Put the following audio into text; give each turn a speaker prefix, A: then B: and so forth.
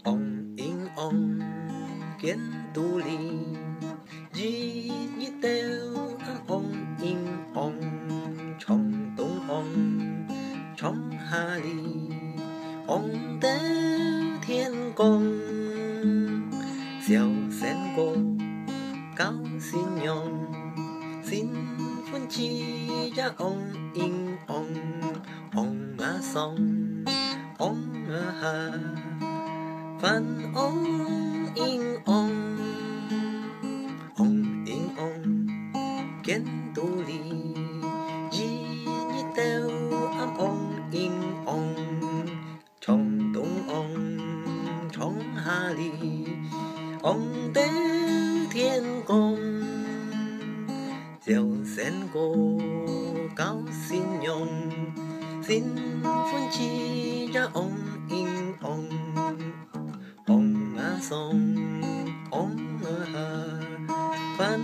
A: ông in ông kiến tu li di di teo ông in ông trong tung ông trong hà li ông tế thiên công xiao sen cô cao xin nhon xin phân chi ra ông in ông ngã sông ông ngã hà phan ông in ông in ông kiến tu li di di teo ông in ông trong tung ông trong hà li ông tế thiên công diệu sen cô cao xin nhon xin phân chi ra ông in ông ngã sông ông ngã hà phan